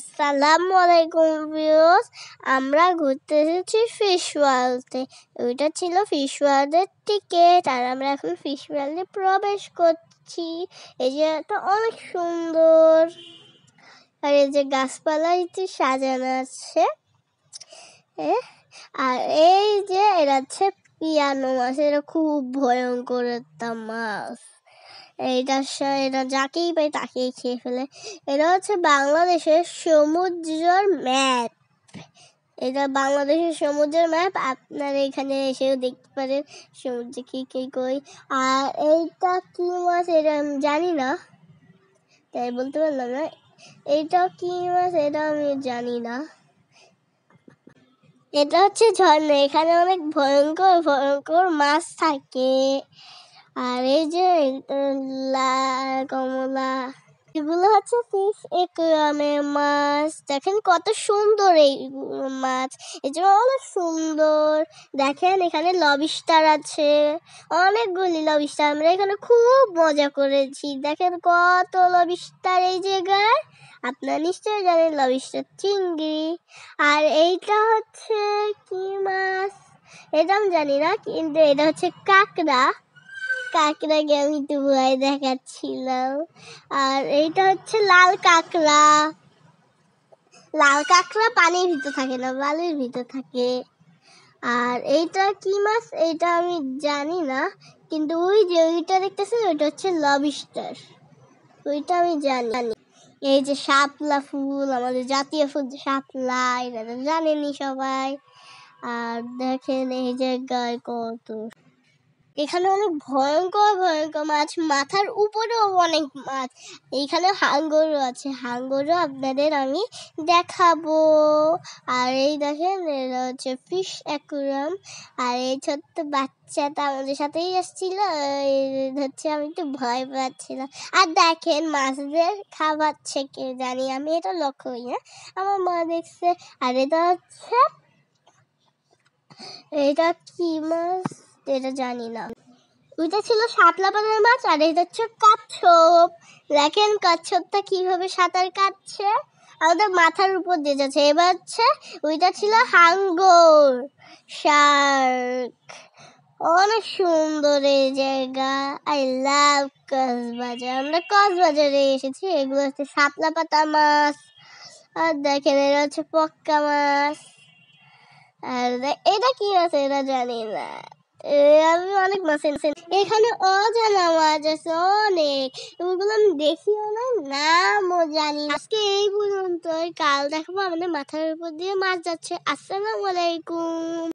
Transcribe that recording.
আসসালামু আলাইকুম ভিউয়ার্স, আমরা ঘুরতে এসেছি ফিশ ওয়ার্ল্ডে। ওইটা ছিল ফিশ ওয়ার্ল্ডের টিকিট, আর আমরা এখন ফিশ ওয়ার্ল্ডে প্রবেশ করছি। এই জায়গাটা অনেক সুন্দর, আর এই যে গাছপালা সাজানো আছে। আর এই যে এটা হচ্ছে পিয়ানো মাছ, এটা খুব ভয়ঙ্কর একটা মাছ। এটা যাকেই পাই তাকেই খেয়ে ফেলে। এটা হচ্ছে বাংলাদেশের সমুদ্রের ম্যাপ। এটা বাংলাদেশের সমুদ্রের ম্যাপ, আপনারা এখানে এসেও দেখতে পারেন সমুদ্রে কি কি কই। আর এইটা কি মাছ এটা আমি জানি না, তাই বলতে পারলাম না। এইটা কি মাছ এটা আমি জানি না। এটা হচ্ছে ঝর্ণা, এখানে অনেক ভয়ঙ্কর ভয়ঙ্কর মাছ থাকে। আর এই যে কমলা, এগুলো হচ্ছে ফিশ অ্যাকুয়ারিয়ামের মাছ। দেখেন কত সুন্দর এই মাছ, এই জন্য অনেক সুন্দর। দেখেন এখানে লবস্টার আছে, অনেকগুলি লবস্টার। আমরা এখানে খুব মজা করেছি। দেখেন কত লবস্টার এই জায়গায়। আপনারা নিশ্চয়ই জানেন লবস্টার চিংড়ি। আর এইটা হচ্ছে কি মাছ এটা আমি জানি না, কিন্তু এটা হচ্ছে কাঁকড়া। কাঁকড়াকে আমি ডুবাই দেখাচ্ছিলাম। আর এইটা হচ্ছে লাল কাঁকড়া। লাল কাঁকড়া পানির ভিতর থাকে না, বালির ভিতর থাকে। আর এইটা কি মাছ এইটা আমি জানি না, কিন্তু ওই যে ওইটা দেখতেছেন ওইটা হচ্ছে লবস্টার, ওইটা আমি জানি। এই যে শাপলা ফুল, আমাদের জাতীয় ফুল শাপলা, এটা তো জানেনই সবাই। আর দেখেন এই জায়গায় কত, এখানে অনেক ভয়ঙ্কর ভয়ঙ্কর মাছ, মাথার উপরেও অনেক মাছ। এইখানে হাঙ্গরও আছে, হাঙ্গরও আপনাদের আমি দেখাবো। আর এই দেখেন এটা হচ্ছে ফিশ অ্যাকুয়ারিয়াম। আর এই ছোট্ট বাচ্চাটা আমাদের সাথেই আসছিল, হচ্ছে আমি একটু ভয় পাচ্ছিলাম। আর দেখেন মাছদের খাওয়াচ্ছে কে জানি, আমি এটা লক্ষ্য করি না, আমার মা দেখছে। আর এটা কি মাছ এটা জানি না। ওইটা ছিল শাপলা পাতার মাছ, আর এটা হচ্ছে কচ্ছপ। দেখেন কচ্ছপটা কিভাবে সাঁতার কাটছে, আমাদের মাথার উপর দিয়ে যাচ্ছে। এবার হচ্ছে ওইটা ছিল হাঙ্গর শার্ক। অনেক সুন্দর এই জায়গা। I love Cox's Bazar. আমরা কক্সবাজারে এসেছি। এগুলো হচ্ছে শাপলা পাতা মাছ। আর দেখেন এটা হচ্ছে পক্কা মাছ। আর এটা কি আছে এটা জানি না। আমি অনেক মাছ এখানে অজানা মাছ আছে অনেক, ওগুলো আমি দেখিও না, নামও জানি না। আজকে এই পর্যন্ত, কাল দেখাবো আমাদের মাথার উপর দিয়ে মাছ যাচ্ছে। আসসালামু আলাইকুম।